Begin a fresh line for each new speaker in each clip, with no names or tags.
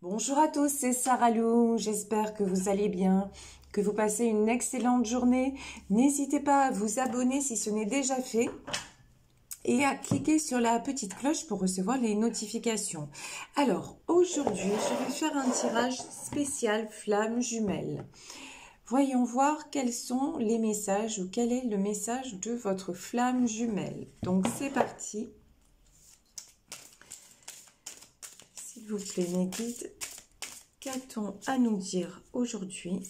Bonjour à tous, c'est Sarah Lou, j'espère que vous allez bien, que vous passez une excellente journée. N'hésitez pas à vous abonner si ce n'est déjà fait et à cliquer sur la petite cloche pour recevoir les notifications. Alors, aujourd'hui, je vais faire un tirage spécial flamme jumelle. Voyons voir quels sont les messages ou quel est le message de votre flamme jumelle. Donc, c'est parti. S'il vous plaît, mes guides, qu'a-t-on à nous dire aujourd'hui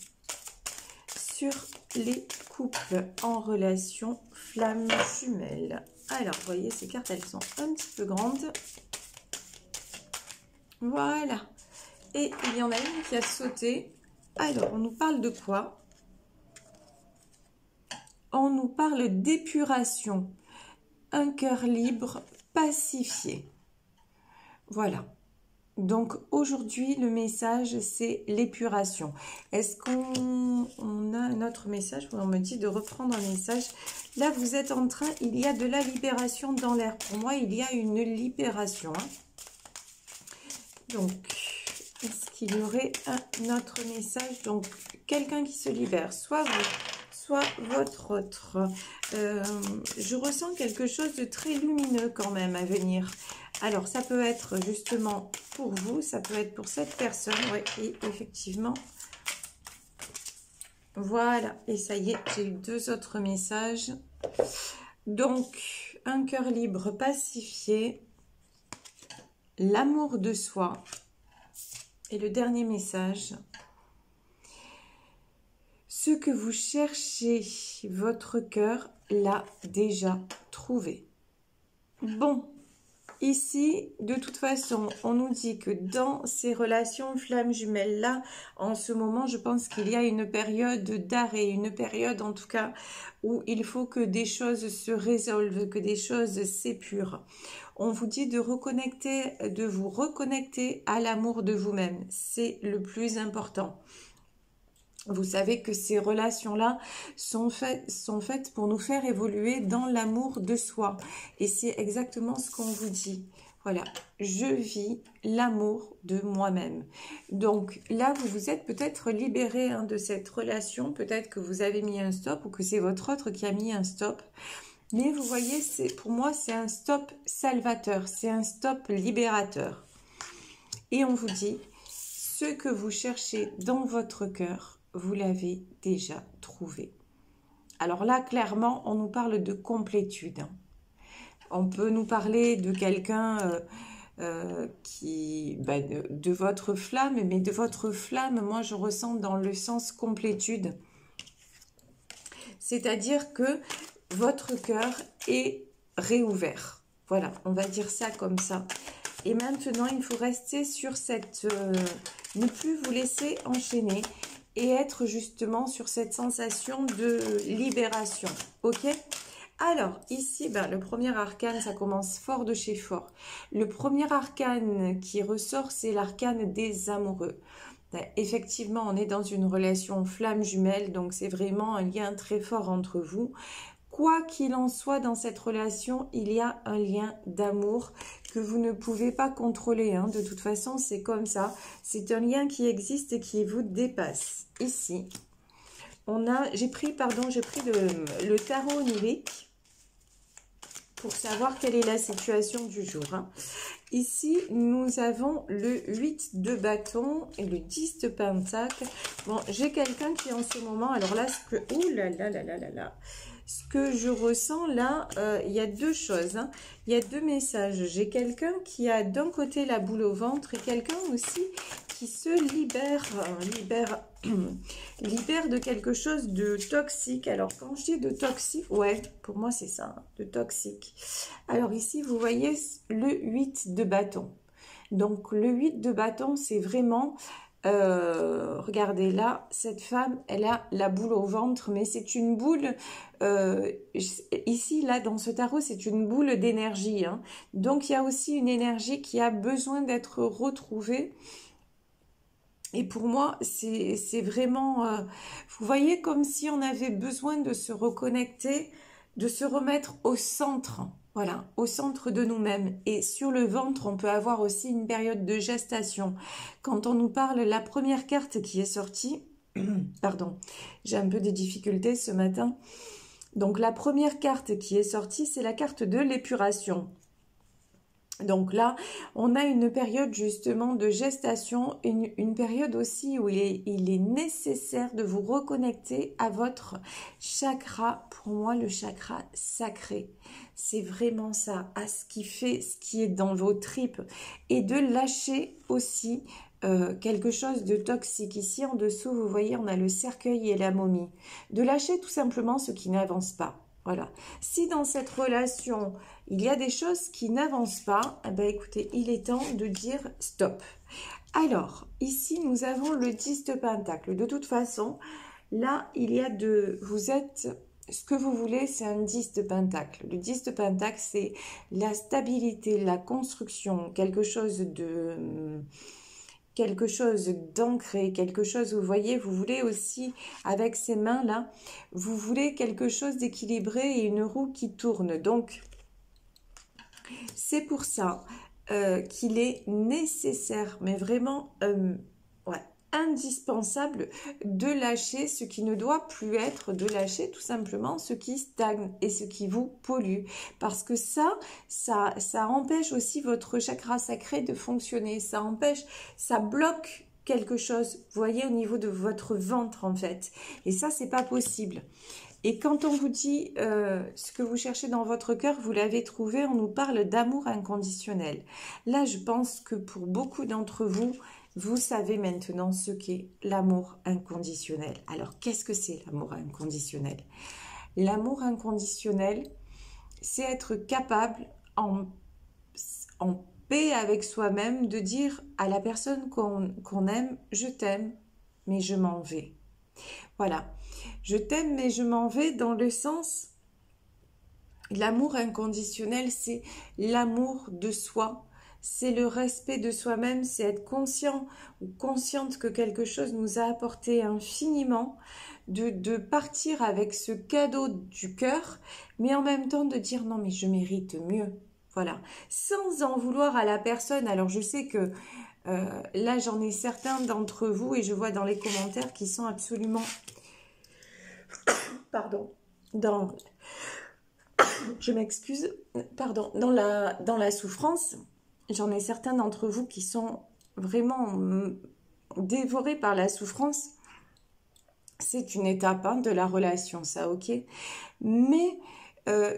sur les couples en relation flamme jumelle? Alors, vous voyez, ces cartes, elles sont un petit peu grandes. Voilà. Et il y en a une qui a sauté. Alors, on nous parle de quoi? On nous parle d'épuration. Un cœur libre, pacifié. Voilà. Donc aujourd'hui, le message, c'est l'épuration. Est-ce qu'on a un autre message? On me dit de reprendre un message. Là, vous êtes en train, il y a de la libération dans l'air. Pour moi, il y a une libération. Donc, est-ce qu'il y aurait un autre message? Donc, quelqu'un qui se libère, soit vous, soit votre autre. Je ressens quelque chose de très lumineux quand même à venir. Alors, ça peut être justement pour vous, ça peut être pour cette personne. Oui, et effectivement, voilà. Et ça y est, j'ai eu deux autres messages. Donc, un cœur libre, pacifié, l'amour de soi. Et le dernier message, ce que vous cherchez, votre cœur l'a déjà trouvé. Bon. Ici, de toute façon, on nous dit que dans ces relations flammes jumelles-là, en ce moment, je pense qu'il y a une période d'arrêt, une période en tout cas où il faut que des choses se résolvent, que des choses s'épurent. On vous dit de vous reconnecter à l'amour de vous-même. C'est le plus important. Vous savez que ces relations-là sont faites pour nous faire évoluer dans l'amour de soi. Et c'est exactement ce qu'on vous dit. Voilà, je vis l'amour de moi-même. Donc là, vous vous êtes peut-être libéré de cette relation. Peut-être que vous avez mis un stop ou que c'est votre autre qui a mis un stop. Mais vous voyez, pour moi, c'est un stop salvateur. C'est un stop libérateur. Et on vous dit, ce que vous cherchez dans votre cœur, vous l'avez déjà trouvé. Alors là, clairement, on nous parle de complétude. On peut nous parler de quelqu'un de votre flamme, mais de votre flamme, moi, je ressens dans le sens complétude. C'est-à-dire que votre cœur est réouvert. Voilà, on va dire ça comme ça. Et maintenant, il faut rester sur cette... ne plus vous laisser enchaîner et être justement sur cette sensation de libération. Ok? Alors, ici, le premier arcane, ça commence fort de chez fort. Le premier arcane qui ressort, c'est l'arcane des amoureux. Effectivement, on est dans une relation flamme jumelle, donc c'est vraiment un lien très fort entre vous. Quoi qu'il en soit dans cette relation, il y a un lien d'amour que vous ne pouvez pas contrôler. De toute façon, c'est comme ça. C'est un lien qui existe et qui vous dépasse. Ici, j'ai pris le tarot onirique pour savoir quelle est la situation du jour. Ici, nous avons le 8 de bâton et le 10 de pentacle. Bon, j'ai quelqu'un qui en ce moment, alors là, ouh là là là là là là. Ce que je ressens là, il y a deux choses. Il y a deux messages. J'ai quelqu'un qui a d'un côté la boule au ventre et quelqu'un aussi qui se libère de quelque chose de toxique. Alors, quand je dis de toxique, ouais, pour moi, c'est ça, de toxique. Alors ici, vous voyez le 8 de bâton. Donc, le 8 de bâton, c'est vraiment... regardez là, cette femme, elle a la boule au ventre, mais c'est une boule, ici, là, dans ce tarot, c'est une boule d'énergie. Donc, il y a aussi une énergie qui a besoin d'être retrouvée. Et pour moi, c'est vraiment, vous voyez, comme si on avait besoin de se reconnecter, de se remettre au centre. Voilà, au centre de nous-mêmes. Et sur le ventre, on peut avoir aussi une période de gestation. Quand on nous parle, la première carte qui est sortie, pardon, j'ai un peu des difficultés ce matin. Donc la première carte qui est sortie, c'est la carte de l'épuration. Donc là, on a une période justement de gestation, une période aussi où il est nécessaire de vous reconnecter à votre chakra, pour moi le chakra sacré. C'est vraiment ça, à ce qui fait, ce qui est dans vos tripes, et de lâcher aussi quelque chose de toxique. Ici en dessous, vous voyez, on a le cercueil et la momie. De lâcher tout simplement ce qui n'avance pas. Voilà. Si dans cette relation, il y a des choses qui n'avancent pas, eh ben écoutez, il est temps de dire stop. Alors, ici, nous avons le 10 de Pentacle. De toute façon, là, il y a vous êtes, ce que vous voulez, c'est un 10 de Pentacle. Le 10 de Pentacle, c'est la stabilité, la construction, quelque chose d'ancré, quelque chose, vous voyez, vous voulez aussi, avec ces mains-là, vous voulez quelque chose d'équilibré et une roue qui tourne. Donc, c'est pour ça qu'il est nécessaire, mais vraiment ouais, indispensable de lâcher ce qui ne doit plus être, de lâcher tout simplement ce qui stagne et ce qui vous pollue. Parce que ça empêche aussi votre chakra sacré de fonctionner, ça empêche, ça bloque quelque chose, vous voyez, au niveau de votre ventre en fait. Et ça, c'est pas possible. Et quand on vous dit ce que vous cherchez dans votre cœur, vous l'avez trouvé, on nous parle d'amour inconditionnel. Là, je pense que pour beaucoup d'entre vous, vous savez maintenant ce qu'est l'amour inconditionnel. Alors, qu'est-ce que c'est l'amour inconditionnel? L'amour inconditionnel, c'est être capable en paix avec soi-même de dire à la personne qu'on aime, je t'aime, mais je m'en vais. Voilà. Je t'aime, mais je m'en vais dans le sens, l'amour inconditionnel, c'est l'amour de soi, c'est le respect de soi-même, c'est être conscient ou consciente que quelque chose nous a apporté infiniment, de partir avec ce cadeau du cœur, mais en même temps de dire non mais je mérite mieux, voilà, sans en vouloir à la personne. Alors je sais que là j'en ai certains d'entre vous et je vois dans les commentaires qui sont absolument... Pardon, je m'excuse, pardon, dans la souffrance, j'en ai certains d'entre vous qui sont vraiment dévorés par la souffrance. C'est une étape de la relation, ça, ok. Mais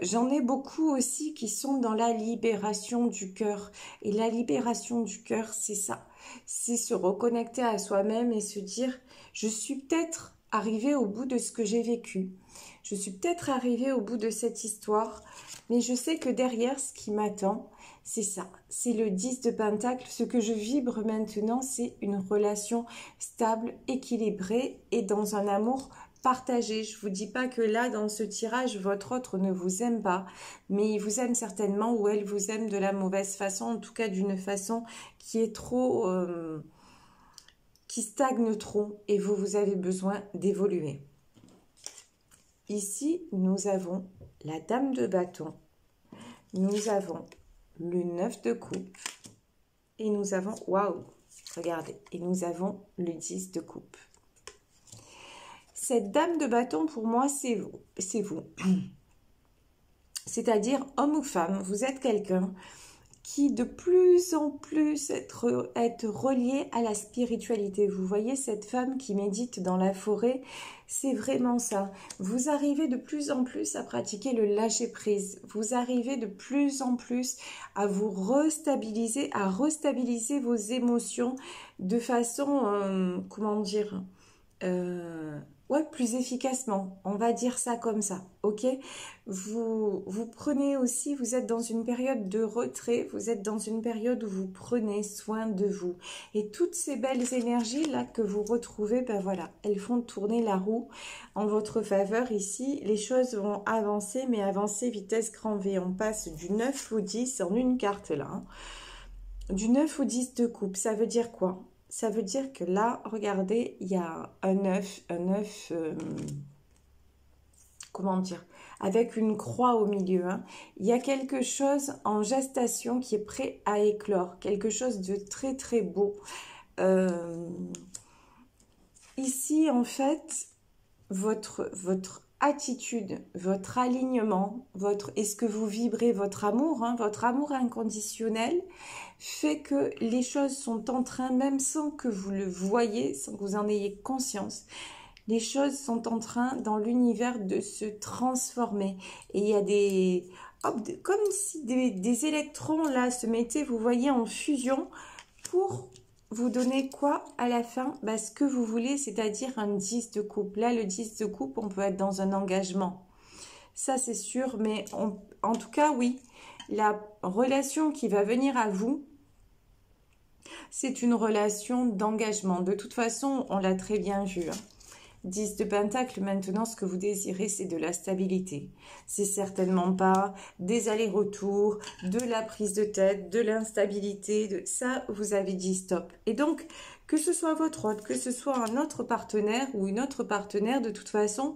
j'en ai beaucoup aussi qui sont dans la libération du cœur. Et la libération du cœur, c'est ça. C'est se reconnecter à soi-même et se dire, je suis peut-être arrivée au bout de ce que j'ai vécu. Je suis peut-être arrivée au bout de cette histoire, mais je sais que derrière, ce qui m'attend, c'est ça. C'est le 10 de Pentacle. Ce que je vibre maintenant, c'est une relation stable, équilibrée et dans un amour partagé. Je ne vous dis pas que là, dans ce tirage, votre autre ne vous aime pas, mais il vous aime certainement ou elle vous aime de la mauvaise façon, en tout cas d'une façon qui est trop... qui stagne trop et vous avez besoin d'évoluer. Ici, nous avons la dame de bâton, nous avons le 9 de coupe et nous avons, waouh, regardez, et nous avons le 10 de coupe. Cette dame de bâton, pour moi, c'est vous. C'est-à-dire, homme ou femme, vous êtes quelqu'un qui de plus en plus être relié à la spiritualité. Vous voyez cette femme qui médite dans la forêt, c'est vraiment ça. Vous arrivez de plus en plus à pratiquer le lâcher-prise. Vous arrivez de plus en plus à vous restabiliser, à restabiliser vos émotions de façon, comment dire, ouais, plus efficacement, on va dire ça comme ça, ok. Vous prenez aussi, vous êtes dans une période de retrait, vous êtes dans une période où vous prenez soin de vous. Et toutes ces belles énergies là que vous retrouvez, ben voilà, elles font tourner la roue en votre faveur ici. Les choses vont avancer, mais avancer vitesse grand V. On passe du 9 au 10 en une carte là. Hein. Du 9 au 10 de coupe, ça veut dire quoi ? Ça veut dire que là, regardez, il y a un 9, comment dire, avec une croix au milieu. Hein. Il y a quelque chose en gestation qui est prêt à éclore, quelque chose de très très beau. Ici, en fait, votre attitude, votre alignement, est-ce que vous vibrez votre amour, hein, votre amour inconditionnel fait que les choses sont en train, même sans que vous le voyez, sans que vous en ayez conscience, les choses sont en train dans l'univers de se transformer. Et il y a des... hop, comme si des électrons là se mettaient, vous voyez, en fusion pour vous donner quoi à la fin? Bah, ce que vous voulez, c'est-à-dire un 10 de coupe. Là, le 10 de coupe, on peut être dans un engagement. Ça, c'est sûr, mais en tout cas, oui, la relation qui va venir à vous, c'est une relation d'engagement. De toute façon, on l'a très bien vu. Hein. 10 de Pentacle, maintenant, ce que vous désirez, c'est de la stabilité. C'est certainement pas des allers-retours, de la prise de tête, de l'instabilité. Ça, vous avez dit stop. Et donc, que ce soit votre hôte, que ce soit un autre partenaire ou une autre partenaire, de toute façon,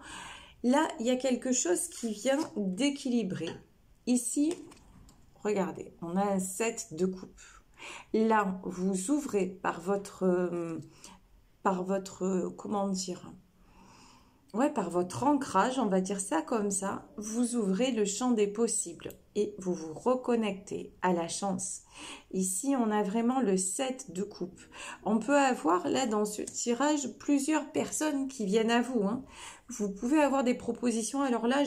là, il y a quelque chose qui vient d'équilibrer. Ici, regardez, on a un 7 de coupe. Là, vous ouvrez par votre comment dire, ouais, par votre ancrage, on va dire ça comme ça, vous ouvrez le champ des possibles et vous vous reconnectez à la chance. Ici, on a vraiment le 7 de coupe. On peut avoir là dans ce tirage plusieurs personnes qui viennent à vous. Hein. Vous pouvez avoir des propositions. Alors là,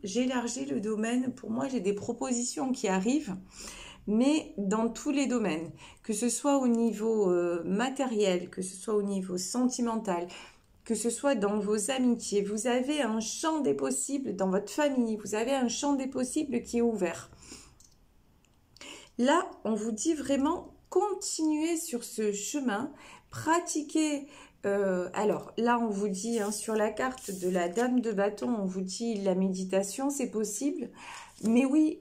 j'élargis le domaine. Pour moi, j'ai des propositions qui arrivent, mais dans tous les domaines, que ce soit au niveau matériel, que ce soit au niveau sentimental, que ce soit dans vos amitiés, vous avez un champ des possibles dans votre famille, vous avez un champ des possibles qui est ouvert. Là, on vous dit vraiment, continuez sur ce chemin, pratiquez. Alors là, on vous dit, hein, sur la carte de la Dame de Bâton, on vous dit la méditation, c'est possible. Mais oui,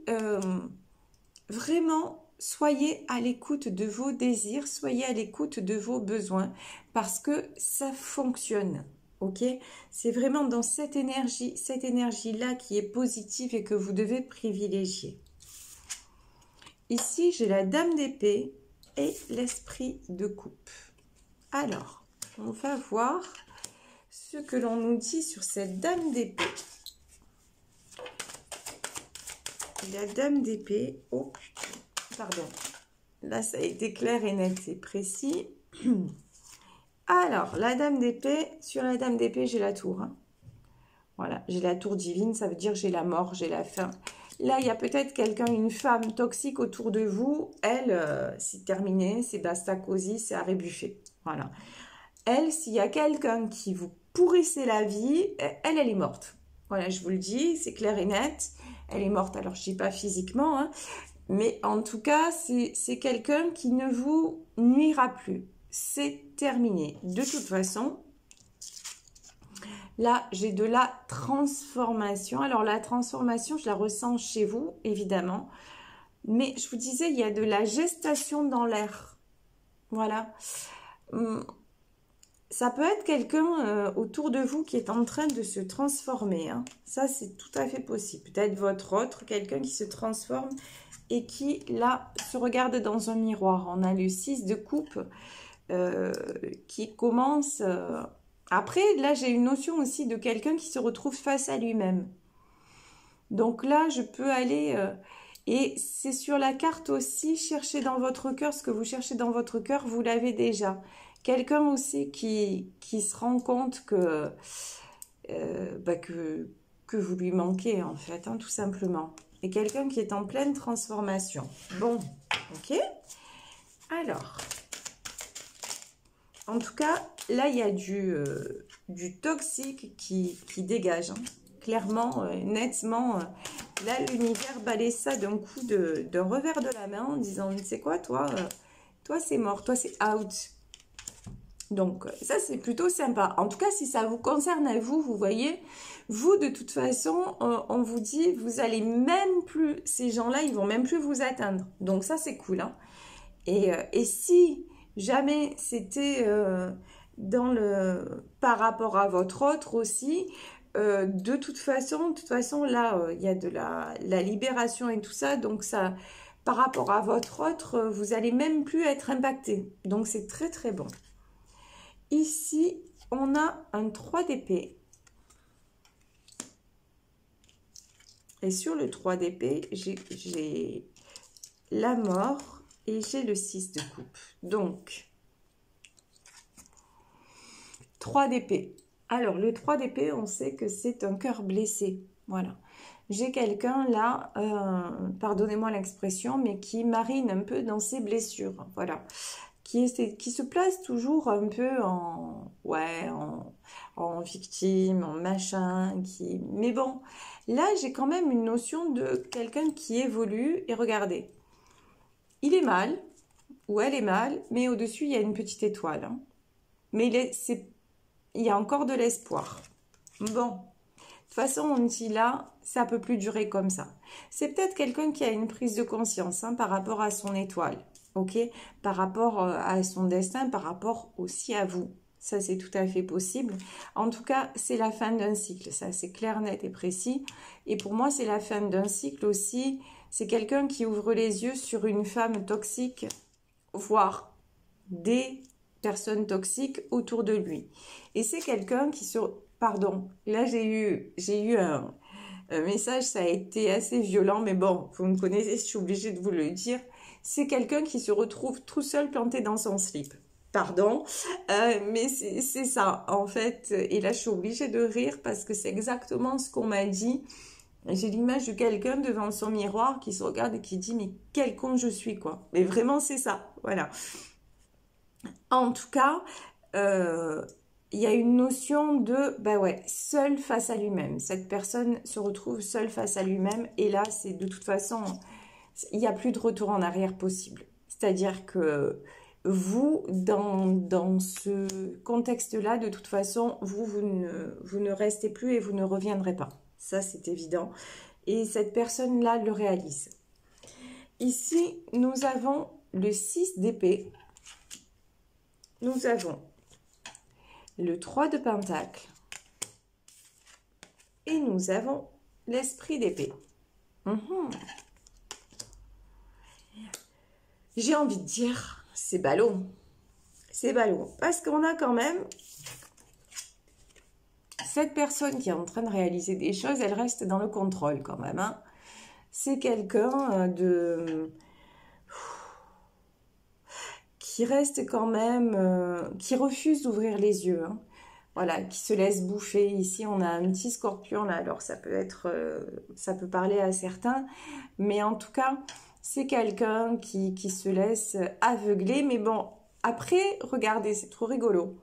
vraiment, soyez à l'écoute de vos désirs, soyez à l'écoute de vos besoins, parce que ça fonctionne, ok? C'est vraiment dans cette énergie-là qui est positive et que vous devez privilégier. Ici, j'ai la Dame d'épée et l'Esprit de coupe. Alors, on va voir ce que l'on nous dit sur cette Dame d'épée. La Dame d'épée, oh putain, pardon, là ça a été clair et net, c'est précis. Alors, la Dame d'épée, sur la Dame d'épée, j'ai la tour. Hein. Voilà, j'ai la tour divine, ça veut dire j'ai la mort, j'ai la fin. Là, il y a peut-être quelqu'un, une femme toxique autour de vous. Elle, c'est terminé, c'est basta cosy, c'est à rébuffer. Voilà. Elle, s'il y a quelqu'un qui vous pourrissait la vie, elle est morte. Voilà, je vous le dis, c'est clair et net. Elle est morte, alors je ne dis pas physiquement, hein, mais en tout cas, c'est quelqu'un qui ne vous nuira plus. C'est terminé. De toute façon, là, j'ai de la transformation. Alors, la transformation, je la ressens chez vous, évidemment. Mais je vous disais, il y a de la gestation dans l'air. Voilà. Ça peut être quelqu'un autour de vous qui est en train de se transformer. Hein. Ça, c'est tout à fait possible. Peut-être votre autre, quelqu'un qui se transforme et qui, là, se regarde dans un miroir. On a le 6 de coupe qui commence... Après, là, j'ai une notion aussi de quelqu'un qui se retrouve face à lui-même. Donc là, je peux aller... et c'est sur la carte aussi, cherchez dans votre cœur. Ce que vous cherchez dans votre cœur, vous l'avez déjà. Quelqu'un aussi qui se rend compte que vous lui manquez, en fait, hein, tout simplement. Et quelqu'un qui est en pleine transformation. Bon, ok. Alors, en tout cas, là, il y a du toxique qui dégage. Hein. Clairement, nettement. Là, l'univers balaye ça d'un coup, d'un revers de la main en disant, tu sais quoi, toi c'est mort, toi, c'est out. Donc, ça, c'est plutôt sympa. En tout cas, si ça vous concerne à vous, vous voyez, vous, de toute façon, on vous dit, vous allez même plus, ces gens-là, ils vont même plus vous atteindre. Donc, ça, c'est cool. Hein. Et si jamais c'était par rapport à votre autre aussi, de toute façon, là, il y a de la libération et tout ça. Donc, ça, par rapport à votre autre, vous allez même plus être impacté. Donc, c'est très, très bon. Ici, on a un 3 d'épée. Et sur le 3 d'épée, j'ai la mort et j'ai le 6 de coupe. Donc, 3 d'épée. Alors, le 3 d'épée, on sait que c'est un cœur blessé. Voilà. J'ai quelqu'un là, pardonnez-moi l'expression, mais qui marine un peu dans ses blessures. Voilà. Qui se place toujours un peu en victime, en machin. Mais bon, là, j'ai quand même une notion de quelqu'un qui évolue. Et regardez, il est mal, ou elle est mal, mais au-dessus, il y a une petite étoile. Hein. Mais il y a encore de l'espoir. Bon, de toute façon, on dit là, ça peut plus durer comme ça. C'est peut-être quelqu'un qui a une prise de conscience hein, par rapport à son étoile, ok? Par rapport à son destin, par rapport aussi à vous. Ça, c'est tout à fait possible. En tout cas, c'est la fin d'un cycle. Ça, c'est clair, net et précis. Et pour moi, c'est la fin d'un cycle aussi. C'est quelqu'un qui ouvre les yeux sur une femme toxique, voire des personnes toxiques autour de lui. Et c'est quelqu'un qui se... Pardon, là j'ai eu un message, ça a été assez violent, mais bon, vous me connaissez, je suis obligée de vous le dire. C'est quelqu'un qui se retrouve tout seul planté dans son slip. Pardon, mais c'est ça, en fait. Et là, je suis obligée de rire parce que c'est exactement ce qu'on m'a dit. J'ai l'image de quelqu'un devant son miroir qui se regarde et qui dit « Mais quel con je suis, quoi !» Mais vraiment, c'est ça, voilà. En tout cas, il y a une notion de, seul face à lui-même. Cette personne se retrouve seule face à lui-même. Et là, c'est de toute façon, il n'y a plus de retour en arrière possible. C'est-à-dire que vous, dans ce contexte-là, de toute façon, vous ne restez plus et vous ne reviendrez pas. Ça, c'est évident. Et cette personne-là le réalise. Ici, nous avons le 6 d'épée. Nous avons le 3 de pentacle et nous avons l'esprit d'épée. J'ai envie de dire, c'est ballot. C'est ballot. Parce qu'on a quand même cette personne qui est en train de réaliser des choses, elle reste dans le contrôle quand même. Hein. C'est quelqu'un qui reste quand même, qui refuse d'ouvrir les yeux. Hein. Voilà, qui se laisse bouffer. Ici, on a un petit scorpion, là. Alors, ça peut parler à certains. Mais en tout cas, c'est quelqu'un qui se laisse aveugler. Mais bon, après, regardez, c'est trop rigolo.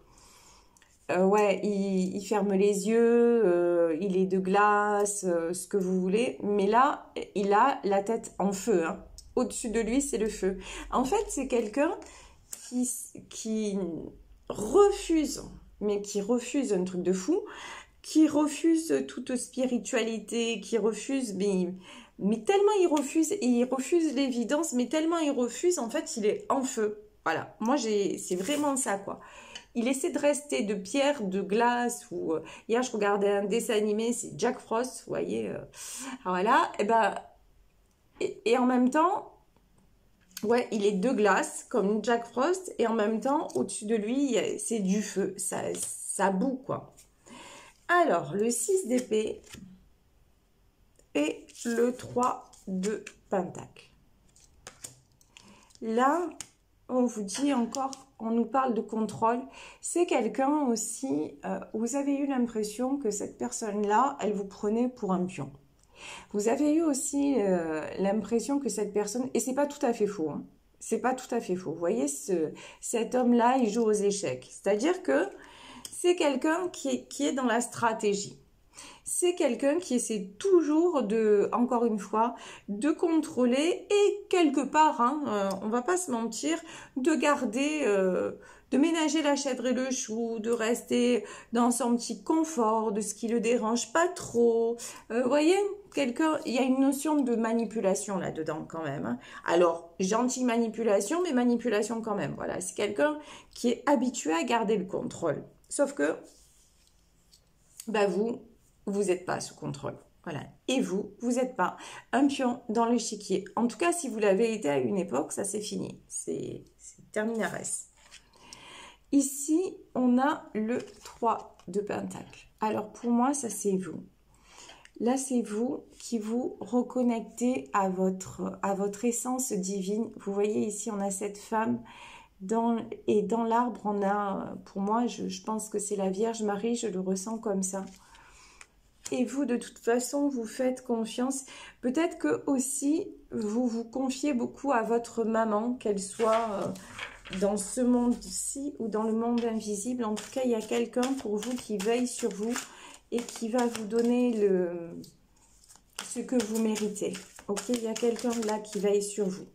Il ferme les yeux, il est de glace, ce que vous voulez. Mais là, il a la tête en feu. Hein. Au-dessus de lui, c'est le feu. En fait, c'est quelqu'un qui refuse, mais qui refuse un truc de fou, qui refuse toute spiritualité, qui refuse, mais tellement il refuse l'évidence, mais tellement il refuse, en fait, il est en feu. Voilà, moi, c'est vraiment ça, quoi. Il essaie de rester de pierre, de glace, ou... hier, je regardais un dessin animé, c'est Jack Frost, vous voyez. Voilà, et en même temps... Ouais, il est de glace, comme Jack Frost, et en même temps, au-dessus de lui, c'est du feu. Ça boue, quoi. Alors, le 6 d'épée et le 3 de pentacle. Là, on vous dit encore, on nous parle de contrôle. C'est quelqu'un aussi, vous avez eu l'impression que cette personne-là, elle vous prenait pour un pion. Vous avez eu aussi l'impression que cette personne, et c'est pas tout à fait faux, hein, c'est pas tout à fait faux. Vous voyez, cet homme-là, il joue aux échecs. C'est-à-dire que c'est quelqu'un qui est dans la stratégie. C'est quelqu'un qui essaie toujours encore une fois, de contrôler et quelque part, hein, on va pas se mentir, de garder... de ménager la chèvre et le chou, de rester dans son petit confort, de ce qui le dérange pas trop. Vous voyez, il y a une notion de manipulation là-dedans quand même. Hein. Alors, gentille manipulation, mais manipulation quand même. Voilà, c'est quelqu'un qui est habitué à garder le contrôle. Sauf que, vous, vous n'êtes pas sous contrôle. Voilà. Et vous n'êtes pas un pion dans l'échiquier. En tout cas, si vous l'avez été à une époque, ça c'est fini. C'est terminares. Ici, on a le 3 de Pentacle. Alors pour moi, ça c'est vous. Là, c'est vous qui vous reconnectez à votre essence divine. Vous voyez ici, on a cette femme. Et dans l'arbre, on a, pour moi, je pense que c'est la Vierge Marie, je le ressens comme ça. Et vous, de toute façon, vous faites confiance. Peut-être que aussi, vous vous confiez beaucoup à votre maman, qu'elle soit dans ce monde-ci ou dans le monde invisible. En tout cas, il y a quelqu'un pour vous qui veille sur vous et qui va vous donner ce que vous méritez. Ok, il y a quelqu'un là qui veille sur vous.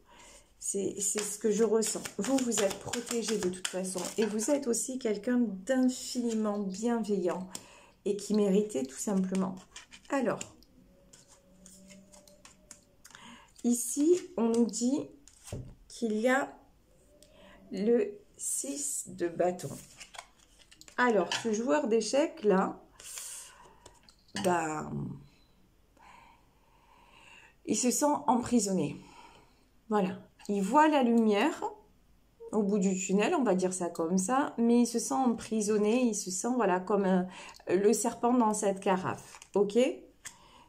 C'est ce que je ressens. Vous, vous êtes protégé de toute façon. Et vous êtes aussi quelqu'un d'infiniment bienveillant et qui méritait tout simplement. Alors, ici, on nous dit qu'il y a le 6 de bâton. Alors, ce joueur d'échecs là, il se sent emprisonné. Voilà, il voit la lumière au bout du tunnel, on va dire ça comme ça, mais il se sent emprisonné, il se sent voilà comme le serpent dans cette carafe, ok?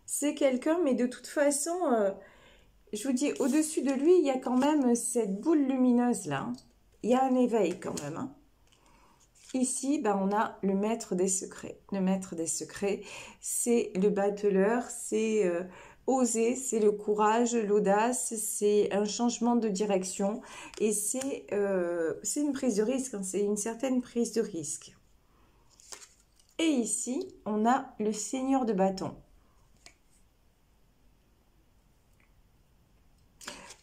C'est quelqu'un, mais de toute façon, je vous dis, au-dessus de lui, il y a quand même cette boule lumineuse là, hein. Il y a un éveil quand même, hein. Ici, on a le maître des secrets. Le maître des secrets, c'est le battleur, c'est oser, c'est le courage, l'audace, c'est un changement de direction et c'est une prise de risque, hein, c'est une certaine prise de risque. Et ici, on a le seigneur de bâton.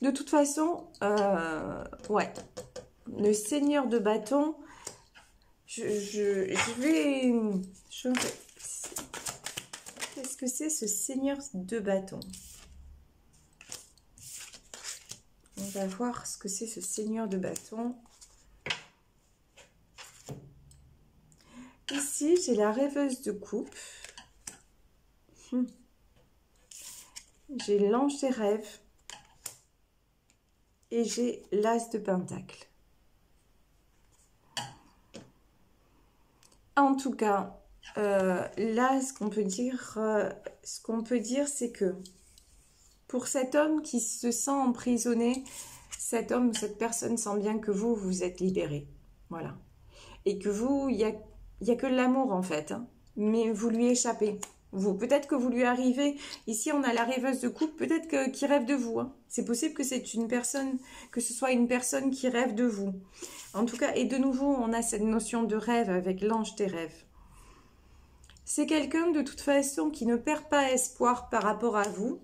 De toute façon, ouais, le seigneur de bâton, qu'est-ce que c'est ce seigneur de bâton? On va voir ce que c'est ce seigneur de bâton. Ici, j'ai la rêveuse de coupe. J'ai l'ange des rêves. Et j'ai l'as de pentacle. En tout cas, là, ce qu'on peut dire, c'est que pour cet homme qui se sent emprisonné, cet homme, cette personne sent bien que vous êtes libéré. Voilà. Et que vous, il y a que l'amour en fait, hein, mais vous lui échappez. Peut-être que vous lui arrivez, ici on a la rêveuse de coupe, peut-être qu'il rêve de vous. Hein. C'est possible que c'est une personne, que ce soit une personne qui rêve de vous. En tout cas, et de nouveau, on a cette notion de rêve avec l'ange des rêves. C'est quelqu'un de toute façon qui ne perd pas espoir par rapport à vous.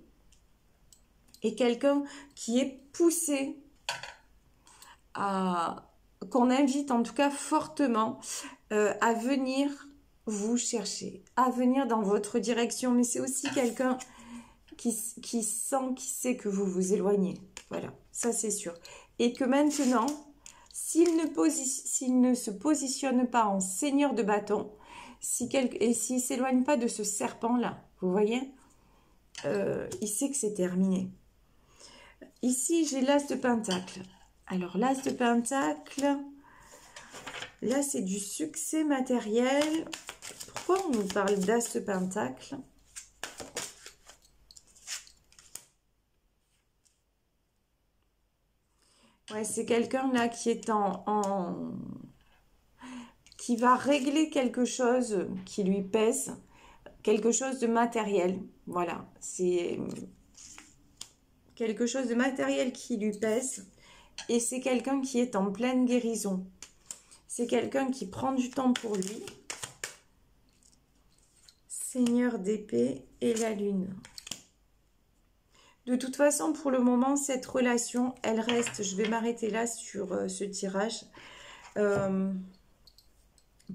Et quelqu'un qui est poussé qu'on invite en tout cas fortement à venir vous chercher, à venir dans votre direction. Mais c'est aussi quelqu'un qui sait que vous vous éloignez. Voilà, ça c'est sûr. Et que maintenant, s'il ne se positionne pas en seigneur de bâton, et s'il ne s'éloigne pas de ce serpent-là, vous voyez, il sait que c'est terminé. Ici, j'ai l'as de pentacle. Alors, l'as de pentacle, là, c'est du succès matériel. Pourquoi on nous parle d'as de pentacle? Ouais, c'est quelqu'un là qui est qui va régler quelque chose qui lui pèse, quelque chose de matériel. Voilà, c'est quelque chose de matériel qui lui pèse. Et c'est quelqu'un qui est en pleine guérison. C'est quelqu'un qui prend du temps pour lui. Seigneur d'épée et la lune. De toute façon, pour le moment, cette relation, elle reste. Je vais m'arrêter là sur ce tirage.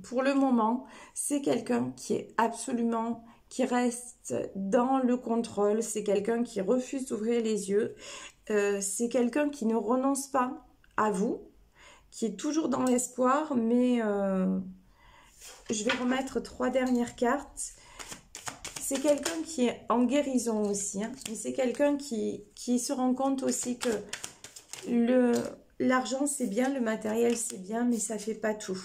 Pour le moment, c'est quelqu'un qui est absolument, qui reste dans le contrôle. C'est quelqu'un qui refuse d'ouvrir les yeux. C'est quelqu'un qui ne renonce pas à vous, qui est toujours dans l'espoir, mais je vais remettre 3 dernières cartes. c'est quelqu'un qui est en guérison aussi. Hein, et c'est quelqu'un qui se rend compte aussi que l'argent, c'est bien, le matériel, c'est bien, mais ça ne fait pas tout.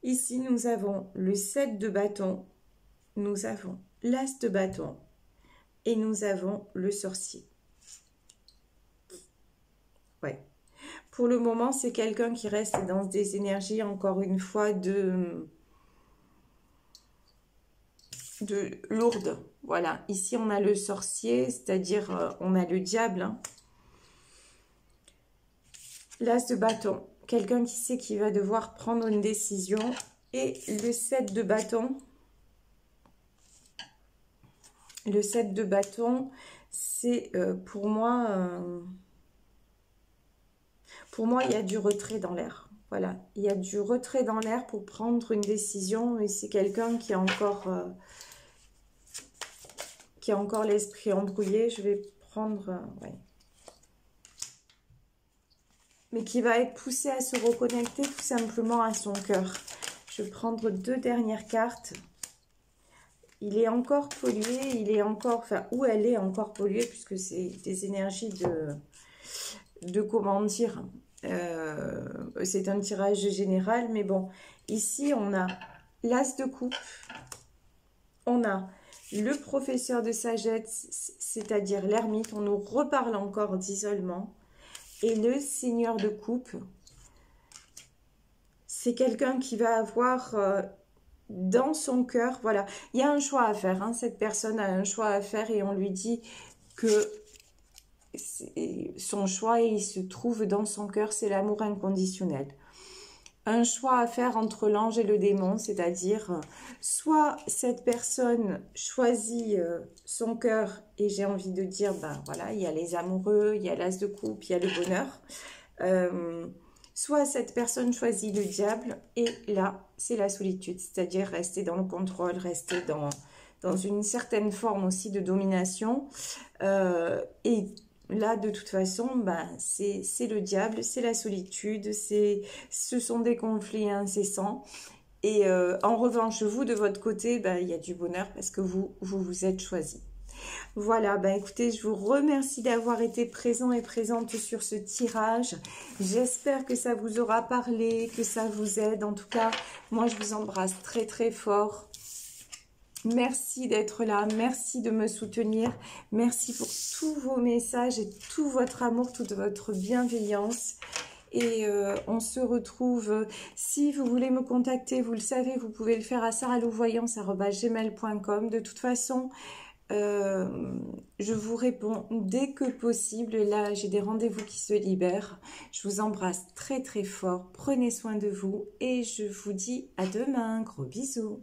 Ici, nous avons le 7 de bâton, nous avons l'as de bâton et nous avons le sorcier. Ouais. Pour le moment, c'est quelqu'un qui reste dans des énergies, encore une fois, de lourdes. Voilà. Ici, on a le sorcier, c'est-à-dire on a le diable. Hein. L'as de bâton. Quelqu'un qui sait qu'il va devoir prendre une décision. Et le 7 de bâton. Le 7 de bâton, c'est pour moi, il y a du retrait dans l'air. Voilà, il y a du retrait dans l'air pour prendre une décision. Et c'est quelqu'un qui a encore l'esprit embrouillé. Je vais prendre... ouais. Mais qui va être poussé à se reconnecter tout simplement à son cœur. Je vais prendre 2 dernières cartes. Il est encore pollué, il est encore, enfin, où elle est encore polluée, puisque c'est des énergies de comment dire, c'est un tirage général, mais bon, ici on a l'as de coupe, on a le professeur de sagesse, c'est-à-dire l'ermite, on nous reparle encore d'isolement, et le seigneur de coupe, c'est quelqu'un qui va avoir... dans son cœur, voilà, il y a un choix à faire, hein. Cette personne a un choix à faire et on lui dit que son choix, il se trouve dans son cœur, c'est l'amour inconditionnel. Un choix à faire entre l'ange et le démon, c'est-à-dire soit cette personne choisit son cœur et j'ai envie de dire, ben voilà, il y a les amoureux, il y a l'as de coupe, il y a le bonheur. Soit cette personne choisit le diable et là, c'est la solitude, c'est-à-dire rester dans le contrôle, rester dans une certaine forme aussi de domination. Et là, de toute façon, ben, c'est le diable, c'est la solitude, ce sont des conflits incessants. Et en revanche, vous, de votre côté, ben, il y a du bonheur parce que vous êtes choisi. Voilà, ben écoutez, je vous remercie d'avoir été présent et présente sur ce tirage. J'espère que ça vous aura parlé, que ça vous aide. En tout cas, moi, je vous embrasse très, très fort. Merci d'être là, merci de me soutenir. Merci pour tous vos messages et tout votre amour, toute votre bienveillance. Et on se retrouve, si vous voulez me contacter, vous le savez, vous pouvez le faire à sarahlouvoyance@gmail.com. De toute façon... je vous réponds dès que possible. Là, j'ai des rendez-vous qui se libèrent. Je vous embrasse très très fort. Prenez soin de vous et je vous dis à demain. Gros bisous.